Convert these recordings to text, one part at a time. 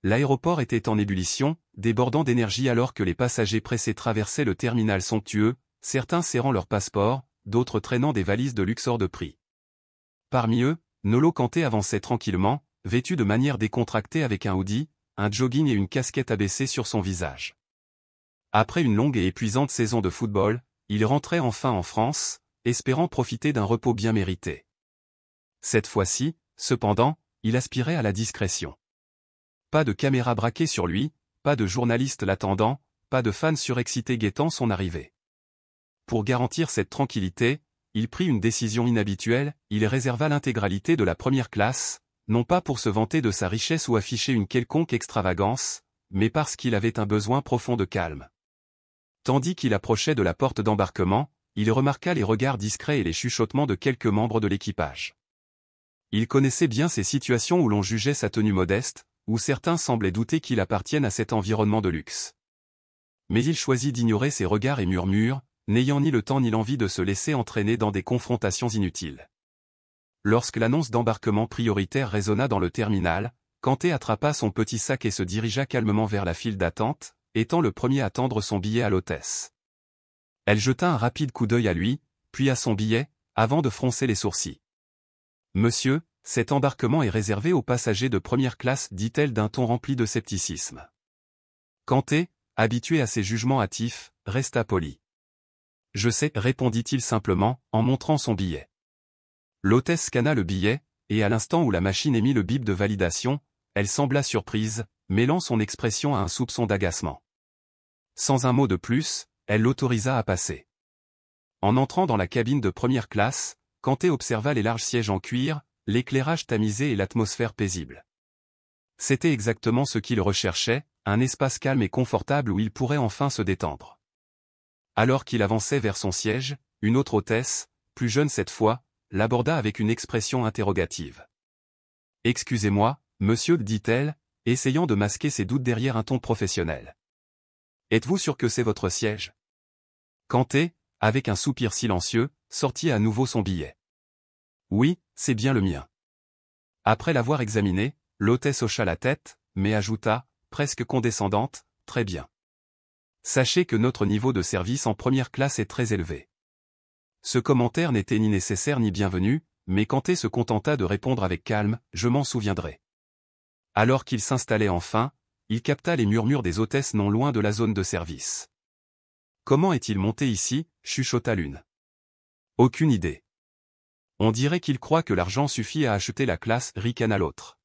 L'aéroport était en ébullition, débordant d'énergie alors que les passagers pressés traversaient le terminal somptueux, certains serrant leurs passeports, d'autres traînant des valises de luxe hors de prix. Parmi eux, N'Golo Kanté avançait tranquillement, vêtu de manière décontractée avec un hoodie, un jogging et une casquette abaissée sur son visage. Après une longue et épuisante saison de football, il rentrait enfin en France, espérant profiter d'un repos bien mérité. Cette fois-ci, cependant, il aspirait à la discrétion. Pas de caméra braquée sur lui, pas de journalistes l'attendant, pas de fans surexcités guettant son arrivée. Pour garantir cette tranquillité, il prit une décision inhabituelle, il réserva l'intégralité de la première classe, non pas pour se vanter de sa richesse ou afficher une quelconque extravagance, mais parce qu'il avait un besoin profond de calme. Tandis qu'il approchait de la porte d'embarquement, il remarqua les regards discrets et les chuchotements de quelques membres de l'équipage. Il connaissait bien ces situations où l'on jugeait sa tenue modeste, où certains semblaient douter qu'il appartienne à cet environnement de luxe. Mais il choisit d'ignorer ces regards et murmures, n'ayant ni le temps ni l'envie de se laisser entraîner dans des confrontations inutiles. Lorsque l'annonce d'embarquement prioritaire résonna dans le terminal, Kanté attrapa son petit sac et se dirigea calmement vers la file d'attente, étant le premier à tendre son billet à l'hôtesse. Elle jeta un rapide coup d'œil à lui, puis à son billet, avant de froncer les sourcils. « Monsieur, cet embarquement est réservé aux passagers de première classe, dit-elle d'un ton rempli de scepticisme. » Kanté, habitué à ces jugements hâtifs, resta poli. « Je sais, répondit-il simplement, en montrant son billet. » L'hôtesse scanna le billet, et à l'instant où la machine émit le bip de validation, elle sembla surprise, mêlant son expression à un soupçon d'agacement. Sans un mot de plus, elle l'autorisa à passer. En entrant dans la cabine de première classe, Kanté observa les larges sièges en cuir, l'éclairage tamisé et l'atmosphère paisible. C'était exactement ce qu'il recherchait, un espace calme et confortable où il pourrait enfin se détendre. Alors qu'il avançait vers son siège, une autre hôtesse, plus jeune cette fois, l'aborda avec une expression interrogative. « Excusez-moi, monsieur, dit-elle, essayant de masquer ses doutes derrière un ton professionnel. Êtes-vous sûr que c'est votre siège ? » Kanté, avec un soupir silencieux, sortit à nouveau son billet. « Oui, c'est bien le mien. » Après l'avoir examiné, l'hôtesse hocha la tête, mais ajouta, presque condescendante, « Très bien. Sachez que notre niveau de service en première classe est très élevé. » Ce commentaire n'était ni nécessaire ni bienvenu, mais Kanté se contenta de répondre avec calme, « Je m'en souviendrai. » Alors qu'il s'installait enfin, il capta les murmures des hôtesses non loin de la zone de service. « Comment est-il monté ici » chuchota l'une. « Aucune idée. On dirait qu'il croit que l'argent suffit à acheter la classe, ricana l'autre. »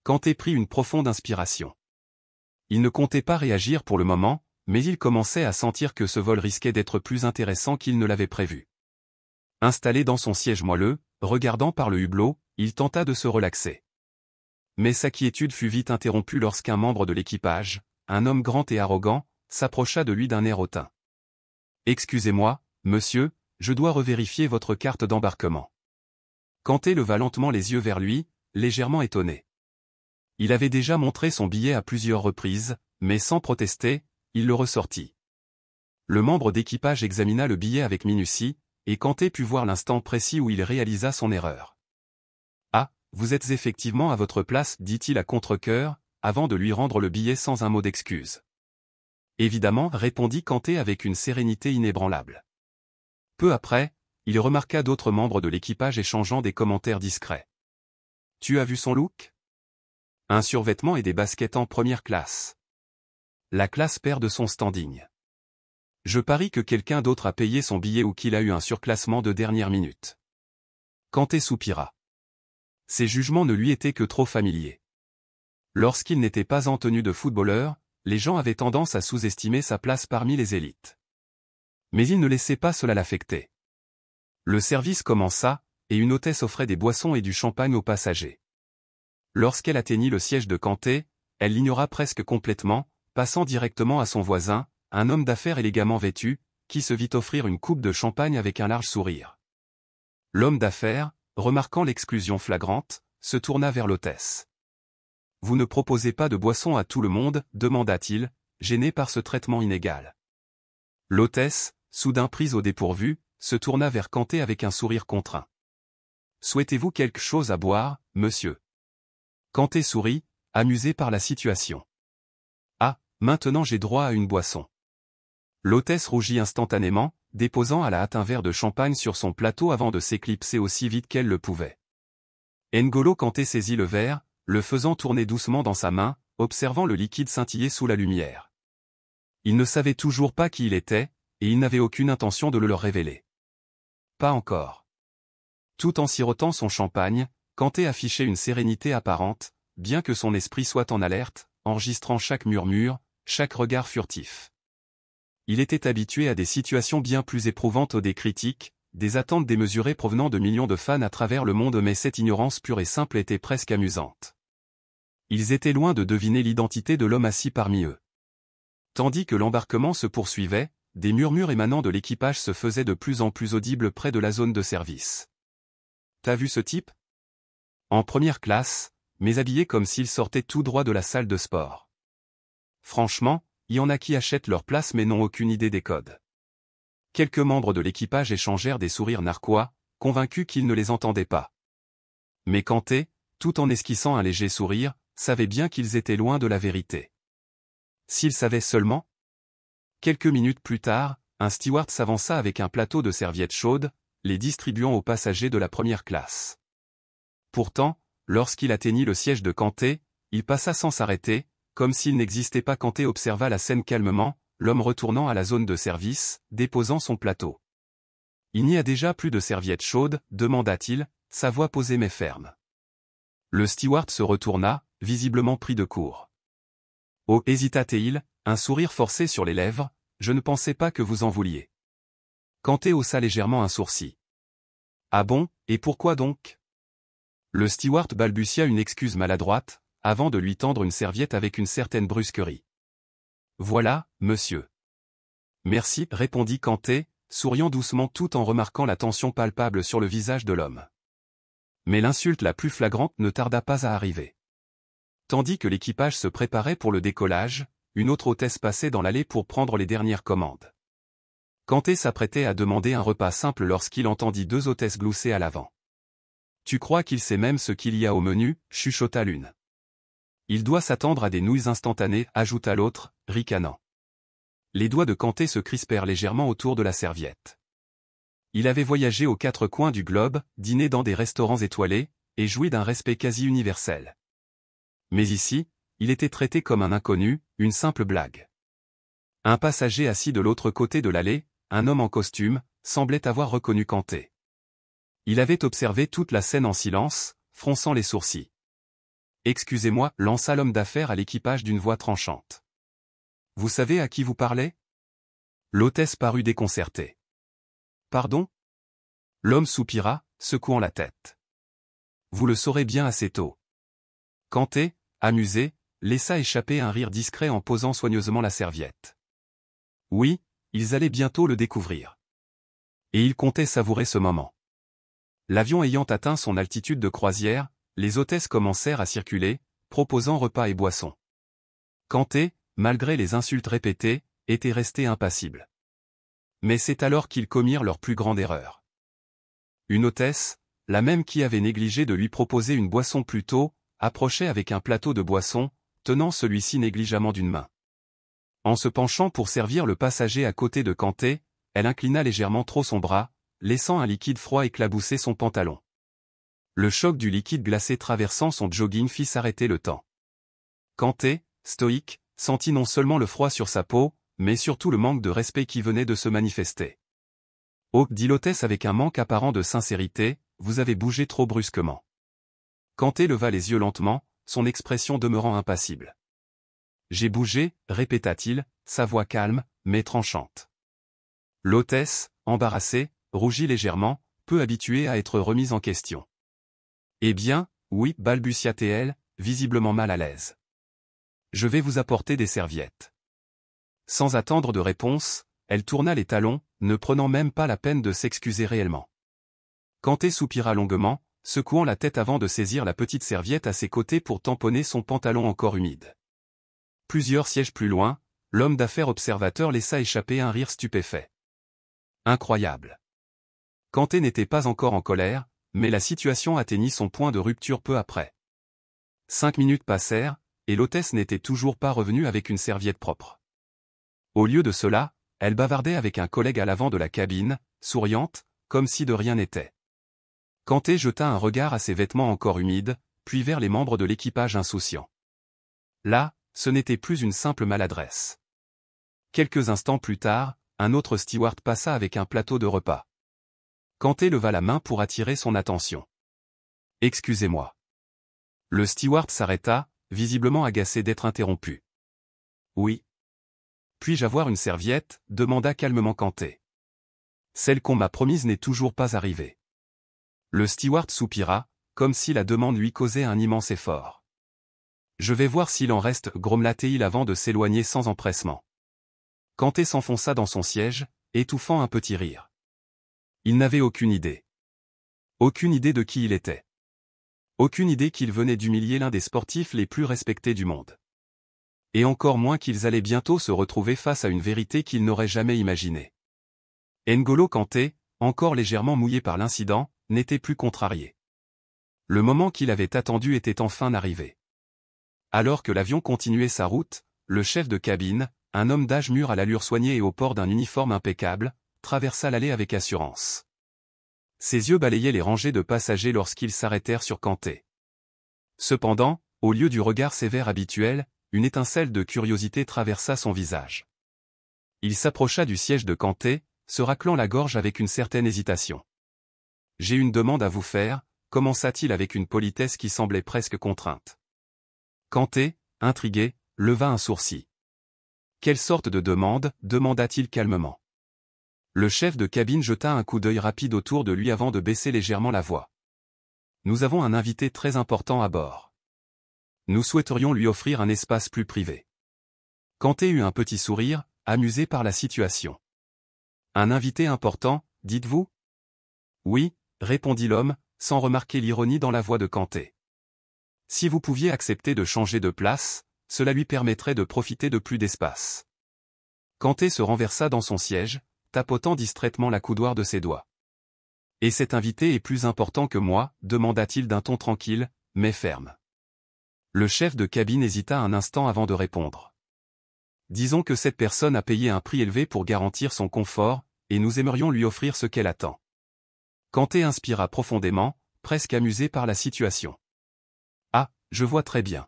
Kanté prit une profonde inspiration. Il ne comptait pas réagir pour le moment, mais il commençait à sentir que ce vol risquait d'être plus intéressant qu'il ne l'avait prévu. Installé dans son siège moelleux, regardant par le hublot, il tenta de se relaxer. Mais sa quiétude fut vite interrompue lorsqu'un membre de l'équipage, un homme grand et arrogant, s'approcha de lui d'un air hautain. « Excusez-moi, monsieur, je dois revérifier votre carte d'embarquement. » Kanté leva lentement les yeux vers lui, légèrement étonné. Il avait déjà montré son billet à plusieurs reprises, mais sans protester, il le ressortit. Le membre d'équipage examina le billet avec minutie, et Kanté put voir l'instant précis où il réalisa son erreur. « Ah, vous êtes effectivement à votre place, dit-il à contre-cœur, avant de lui rendre le billet sans un mot d'excuse. « Évidemment, répondit Kanté avec une sérénité inébranlable. Peu après, il remarqua d'autres membres de l'équipage échangeant des commentaires discrets. « Tu as vu son look ? Un survêtement et des baskets en première classe. La classe perd de son standing. Je parie que quelqu'un d'autre a payé son billet ou qu'il a eu un surclassement de dernière minute. » Kanté soupira. Ces jugements ne lui étaient que trop familiers. Lorsqu'il n'était pas en tenue de footballeur, les gens avaient tendance à sous-estimer sa place parmi les élites. Mais il ne laissait pas cela l'affecter. Le service commença, et une hôtesse offrait des boissons et du champagne aux passagers. Lorsqu'elle atteignit le siège de Kanté, elle l'ignora presque complètement, passant directement à son voisin, un homme d'affaires élégamment vêtu, qui se vit offrir une coupe de champagne avec un large sourire. L'homme d'affaires, remarquant l'exclusion flagrante, se tourna vers l'hôtesse. « Vous ne proposez pas de boisson à tout le monde » demanda-t-il, gêné par ce traitement inégal. L'hôtesse, soudain prise au dépourvu, se tourna vers Kanté avec un sourire contraint. « Souhaitez-vous quelque chose à boire, monsieur ?» Kanté sourit, amusé par la situation. Ah, maintenant j'ai droit à une boisson. L'hôtesse rougit instantanément, déposant à la hâte un verre de champagne sur son plateau avant de s'éclipser aussi vite qu'elle le pouvait. N'Golo Kanté saisit le verre, le faisant tourner doucement dans sa main, observant le liquide scintiller sous la lumière. Il ne savait toujours pas qui il était, et il n'avait aucune intention de le leur révéler. Pas encore. Tout en sirotant son champagne, Kanté affichait une sérénité apparente, bien que son esprit soit en alerte, enregistrant chaque murmure, chaque regard furtif. Il était habitué à des situations bien plus éprouvantes, des critiques, des attentes démesurées provenant de millions de fans à travers le monde, mais cette ignorance pure et simple était presque amusante. Ils étaient loin de deviner l'identité de l'homme assis parmi eux. Tandis que l'embarquement se poursuivait, des murmures émanant de l'équipage se faisaient de plus en plus audibles près de la zone de service. « T'as vu ce type ? En première classe, mais habillé comme s'il sortait tout droit de la salle de sport. Franchement, il y en a qui achètent leur place mais n'ont aucune idée des codes. » Quelques membres de l'équipage échangèrent des sourires narquois, convaincus qu'ils ne les entendaient pas. Mais Kanté, tout en esquissant un léger sourire, savait bien qu'ils étaient loin de la vérité. S'ils savaient seulement. Quelques minutes plus tard, un steward s'avança avec un plateau de serviettes chaudes, les distribuant aux passagers de la première classe. Pourtant, lorsqu'il atteignit le siège de Kanté, il passa sans s'arrêter, comme s'il n'existait pas. Kanté observa la scène calmement, l'homme retournant à la zone de service, déposant son plateau. « Il n'y a déjà plus de serviettes chaudes ?» demanda-t-il, sa voix posée mais ferme. Le steward se retourna, visiblement pris de court. « Oh, hésita-t-il, un sourire forcé sur les lèvres, je ne pensais pas que vous en vouliez. » Kanté haussa légèrement un sourcil. « Ah bon, et pourquoi donc ?» Le steward balbutia une excuse maladroite, avant de lui tendre une serviette avec une certaine brusquerie. « Voilà, monsieur. »« Merci, » répondit Kanté, souriant doucement tout en remarquant la tension palpable sur le visage de l'homme. Mais l'insulte la plus flagrante ne tarda pas à arriver. Tandis que l'équipage se préparait pour le décollage, une autre hôtesse passait dans l'allée pour prendre les dernières commandes. Kanté s'apprêtait à demander un repas simple lorsqu'il entendit deux hôtesses glousser à l'avant. « Tu crois qu'il sait même ce qu'il y a au menu ?» chuchota l'une. « Il doit s'attendre à des nouilles instantanées » ajouta l'autre, ricanant. Les doigts de Kanté se crispèrent légèrement autour de la serviette. Il avait voyagé aux quatre coins du globe, dîné dans des restaurants étoilés, et joui d'un respect quasi universel. Mais ici, il était traité comme un inconnu, une simple blague. Un passager assis de l'autre côté de l'allée, un homme en costume, semblait avoir reconnu Kanté. Il avait observé toute la scène en silence, fronçant les sourcils. « Excusez-moi » lança l'homme d'affaires à l'équipage d'une voix tranchante. « Vous savez à qui vous parlez ?» L'hôtesse parut déconcertée. « Pardon ?» L'homme soupira, secouant la tête. « Vous le saurez bien assez tôt. » Kanté, amusé, laissa échapper un rire discret en posant soigneusement la serviette. Oui, ils allaient bientôt le découvrir. Et il comptait savourer ce moment. L'avion ayant atteint son altitude de croisière, les hôtesses commencèrent à circuler, proposant repas et boissons. Kanté, malgré les insultes répétées, était resté impassible. Mais c'est alors qu'ils commirent leur plus grande erreur. Une hôtesse, la même qui avait négligé de lui proposer une boisson plus tôt, approchait avec un plateau de boisson, tenant celui-ci négligemment d'une main. En se penchant pour servir le passager à côté de Kanté, elle inclina légèrement trop son bras, laissant un liquide froid éclabousser son pantalon. Le choc du liquide glacé traversant son jogging fit s'arrêter le temps. Kanté, stoïque, sentit non seulement le froid sur sa peau, mais surtout le manque de respect qui venait de se manifester. « Oh » dit l'hôtesse avec un manque apparent de sincérité, « vous avez bougé trop brusquement. » Kanté leva les yeux lentement, son expression demeurant impassible. « J'ai bougé » répéta-t-il, sa voix calme, mais tranchante. L'hôtesse, embarrassée, rougit légèrement, peu habituée à être remise en question. « Eh bien, oui » balbutia-t-elle, visiblement mal à l'aise. « Je vais vous apporter des serviettes. » Sans attendre de réponse, elle tourna les talons, ne prenant même pas la peine de s'excuser réellement. Kanté soupira longuement, secouant la tête avant de saisir la petite serviette à ses côtés pour tamponner son pantalon encore humide. Plusieurs sièges plus loin, l'homme d'affaires observateur laissa échapper un rire stupéfait. Incroyable. Kanté n'était pas encore en colère, mais la situation atteignit son point de rupture peu après. 5 minutes passèrent, et l'hôtesse n'était toujours pas revenue avec une serviette propre. Au lieu de cela, elle bavardait avec un collègue à l'avant de la cabine, souriante, comme si de rien n'était. Kanté jeta un regard à ses vêtements encore humides, puis vers les membres de l'équipage insouciants. Là, ce n'était plus une simple maladresse. Quelques instants plus tard, un autre steward passa avec un plateau de repas. Kanté leva la main pour attirer son attention. « Excusez-moi. » Le steward s'arrêta, visiblement agacé d'être interrompu. « Oui. Puis-je avoir une serviette ?» demanda calmement Kanté. « Celle qu'on m'a promise n'est toujours pas arrivée. » Le steward soupira, comme si la demande lui causait un immense effort. « Je vais voir s'il en reste, » grommela-t-il avant de s'éloigner sans empressement. Kanté s'enfonça dans son siège, étouffant un petit rire. Il n'avait aucune idée. Aucune idée de qui il était. Aucune idée qu'il venait d'humilier l'un des sportifs les plus respectés du monde. Et encore moins qu'ils allaient bientôt se retrouver face à une vérité qu'ils n'auraient jamais imaginée. N'Golo Kanté, encore légèrement mouillé par l'incident, n'était plus contrarié. Le moment qu'il avait attendu était enfin arrivé. Alors que l'avion continuait sa route, le chef de cabine, un homme d'âge mûr à l'allure soignée et au port d'un uniforme impeccable, traversa l'allée avec assurance. Ses yeux balayaient les rangées de passagers lorsqu'ils s'arrêtèrent sur Kanté. Cependant, au lieu du regard sévère habituel, une étincelle de curiosité traversa son visage. Il s'approcha du siège de Kanté, se raclant la gorge avec une certaine hésitation. « J'ai une demande à vous faire » commença-t-il avec une politesse qui semblait presque contrainte. Kanté, intrigué, leva un sourcil. « Quelle sorte de demande » demanda-t-il calmement. Le chef de cabine jeta un coup d'œil rapide autour de lui avant de baisser légèrement la voix. « Nous avons un invité très important à bord. Nous souhaiterions lui offrir un espace plus privé. » Kanté eut un petit sourire, amusé par la situation. « Un invité important, dites-vous ? » « Oui, » répondit l'homme, sans remarquer l'ironie dans la voix de Kanté. « Si vous pouviez accepter de changer de place, cela lui permettrait de profiter de plus d'espace. » Kanté se renversa dans son siège, tapotant distraitement la coudoir de ses doigts. « Et cet invité est plus important que moi » demanda-t-il d'un ton tranquille, mais ferme. Le chef de cabine hésita un instant avant de répondre. « Disons que cette personne a payé un prix élevé pour garantir son confort, et nous aimerions lui offrir ce qu'elle attend. » Kanté inspira profondément, presque amusé par la situation. « Ah, je vois très bien. »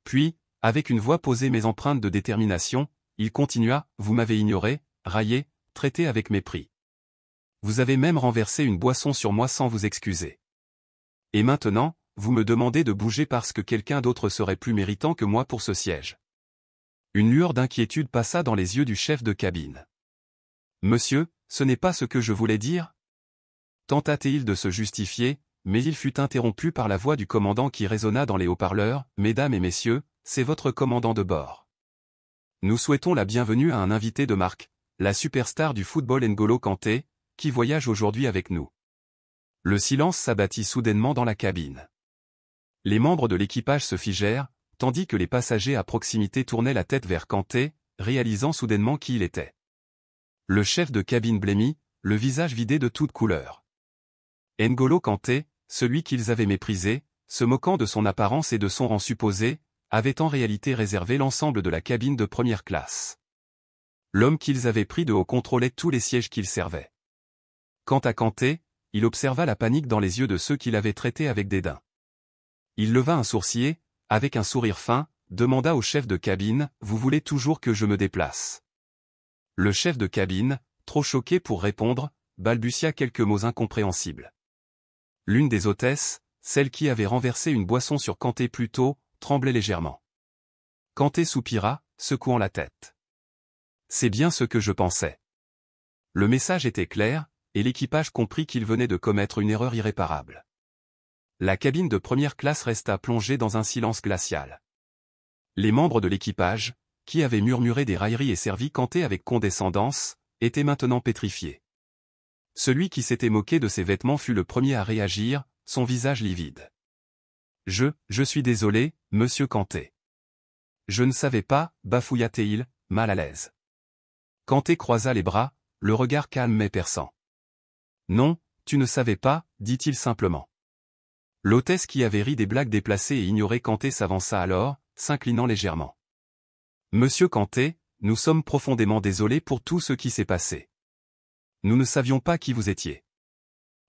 Puis, avec une voix posée mais empreinte de détermination, il continua, « Vous m'avez ignoré, raillé, traité avec mépris. Vous avez même renversé une boisson sur moi sans vous excuser. Et maintenant, vous me demandez de bouger parce que quelqu'un d'autre serait plus méritant que moi pour ce siège. » Une lueur d'inquiétude passa dans les yeux du chef de cabine. « Monsieur, ce n'est pas ce que je voulais dire ?» Tenta-t-il de se justifier, mais il fut interrompu par la voix du commandant qui résonna dans les haut-parleurs, « Mesdames et messieurs, c'est votre commandant de bord. Nous souhaitons la bienvenue à un invité de marque, la superstar du football N'Golo Kanté, qui voyage aujourd'hui avec nous. » Le silence s'abattit soudainement dans la cabine. Les membres de l'équipage se figèrent, tandis que les passagers à proximité tournaient la tête vers Kanté, réalisant soudainement qui il était. Le chef de cabine blêmit, le visage vidé de toute couleur. N'Golo Kanté, celui qu'ils avaient méprisé, se moquant de son apparence et de son rang supposé, avait en réalité réservé l'ensemble de la cabine de première classe. L'homme qu'ils avaient pris de haut contrôlait tous les sièges qu'il servait. Quant à Kanté, il observa la panique dans les yeux de ceux qu'il avait traités avec dédain. Il leva un sourcil, avec un sourire fin, demanda au chef de cabine, « Vous voulez toujours que je me déplace ?» Le chef de cabine, trop choqué pour répondre, balbutia quelques mots incompréhensibles. L'une des hôtesses, celle qui avait renversé une boisson sur Kanté plus tôt, tremblait légèrement. Kanté soupira, secouant la tête. « C'est bien ce que je pensais. » Le message était clair, et l'équipage comprit qu'il venait de commettre une erreur irréparable. La cabine de première classe resta plongée dans un silence glacial. Les membres de l'équipage, qui avaient murmuré des railleries et servi Kanté avec condescendance, étaient maintenant pétrifiés. Celui qui s'était moqué de ses vêtements fut le premier à réagir, son visage livide. « Je suis désolé, monsieur Kanté. »« Je ne savais pas » bafouilla-t-il, mal à l'aise. Kanté croisa les bras, le regard calme mais perçant. « Non, tu ne savais pas » dit-il simplement. L'hôtesse qui avait ri des blagues déplacées et ignoré Kanté s'avança alors, s'inclinant légèrement. Monsieur Kanté, nous sommes profondément désolés pour tout ce qui s'est passé. Nous ne savions pas qui vous étiez.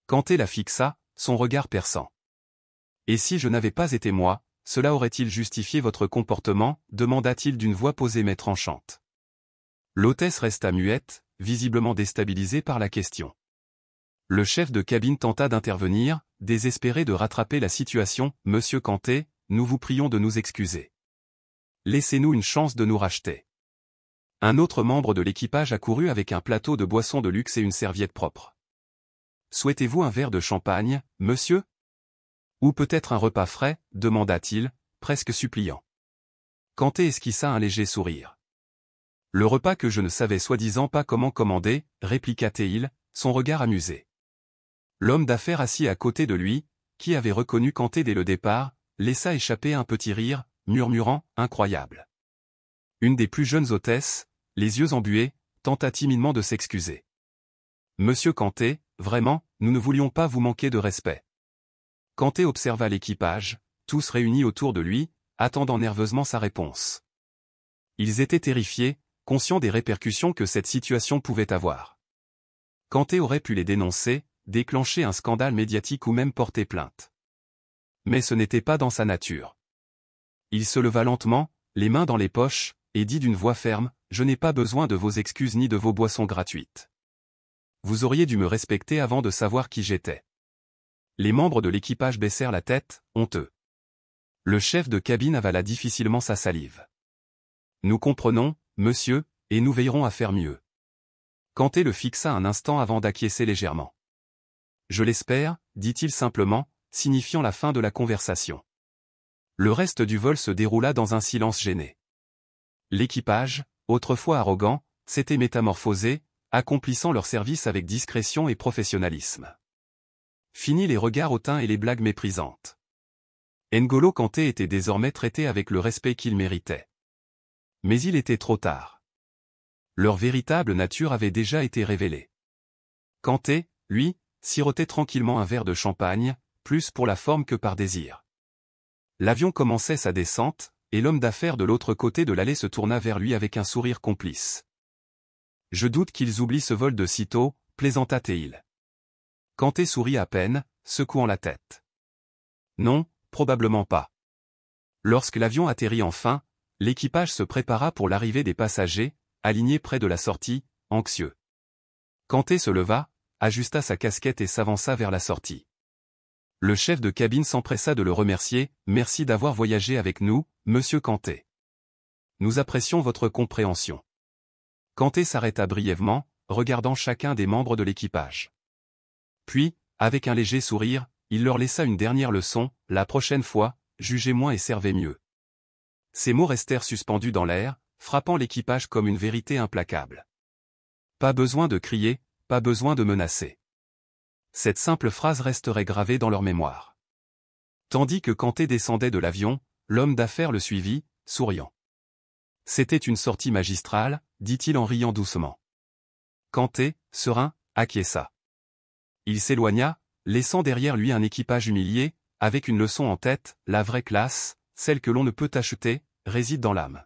Kanté la fixa, son regard perçant. Et si je n'avais pas été moi, cela aurait-il justifié votre comportement, demanda-t-il d'une voix posée mais tranchante. L'hôtesse resta muette, visiblement déstabilisée par la question. Le chef de cabine tenta d'intervenir, désespéré de rattraper la situation. Monsieur Kanté, nous vous prions de nous excuser. Laissez-nous une chance de nous racheter. Un autre membre de l'équipage accourut avec un plateau de boissons de luxe et une serviette propre. Souhaitez-vous un verre de champagne, monsieur? Ou peut-être un repas frais, demanda-t-il, presque suppliant. Kanté esquissa un léger sourire. Le repas que je ne savais soi-disant pas comment commander, répliqua-t-il, son regard amusé. L'homme d'affaires assis à côté de lui, qui avait reconnu Kanté dès le départ, laissa échapper un petit rire, murmurant « Incroyable ». Une des plus jeunes hôtesses, les yeux embués, tenta timidement de s'excuser. « Monsieur Kanté, vraiment, nous ne voulions pas vous manquer de respect. » Kanté observa l'équipage, tous réunis autour de lui, attendant nerveusement sa réponse. Ils étaient terrifiés, conscients des répercussions que cette situation pouvait avoir. Kanté aurait pu les dénoncer, déclencher un scandale médiatique ou même porter plainte. Mais ce n'était pas dans sa nature. Il se leva lentement, les mains dans les poches, et dit d'une voix ferme, « Je n'ai pas besoin de vos excuses ni de vos boissons gratuites. Vous auriez dû me respecter avant de savoir qui j'étais. » Les membres de l'équipage baissèrent la tête, honteux. Le chef de cabine avala difficilement sa salive. « Nous comprenons, monsieur, et nous veillerons à faire mieux. » Kanté le fixa un instant avant d'acquiescer légèrement. « Je l'espère, » dit-il simplement, signifiant la fin de la conversation. Le reste du vol se déroula dans un silence gêné. L'équipage, autrefois arrogant, s'était métamorphosé, accomplissant leur service avec discrétion et professionnalisme. Fini les regards hautains et les blagues méprisantes. N'Golo Kanté était désormais traité avec le respect qu'il méritait. Mais il était trop tard. Leur véritable nature avait déjà été révélée. Kanté, lui, sirotait tranquillement un verre de champagne, plus pour la forme que par désir. L'avion commençait sa descente, et l'homme d'affaires de l'autre côté de l'allée se tourna vers lui avec un sourire complice. « Je doute qu'ils oublient ce vol de sitôt, plaisanta-t-il. Kanté sourit à peine, secouant la tête. Non, probablement pas. Lorsque l'avion atterrit enfin, l'équipage se prépara pour l'arrivée des passagers, alignés près de la sortie, anxieux. Kanté se leva, ajusta sa casquette et s'avança vers la sortie. Le chef de cabine s'empressa de le remercier, « Merci d'avoir voyagé avec nous, monsieur Kanté. Nous apprécions votre compréhension. » Kanté s'arrêta brièvement, regardant chacun des membres de l'équipage. Puis, avec un léger sourire, il leur laissa une dernière leçon, « La prochaine fois, jugez moins et servez mieux. » Ces mots restèrent suspendus dans l'air, frappant l'équipage comme une vérité implacable. Pas besoin de crier, pas besoin de menacer. Cette simple phrase resterait gravée dans leur mémoire. Tandis que Kanté descendait de l'avion, l'homme d'affaires le suivit, souriant. C'était une sortie magistrale, dit-il en riant doucement. Kanté, serein, acquiesça. Il s'éloigna, laissant derrière lui un équipage humilié, avec une leçon en tête, la vraie classe, celle que l'on ne peut acheter, réside dans l'âme.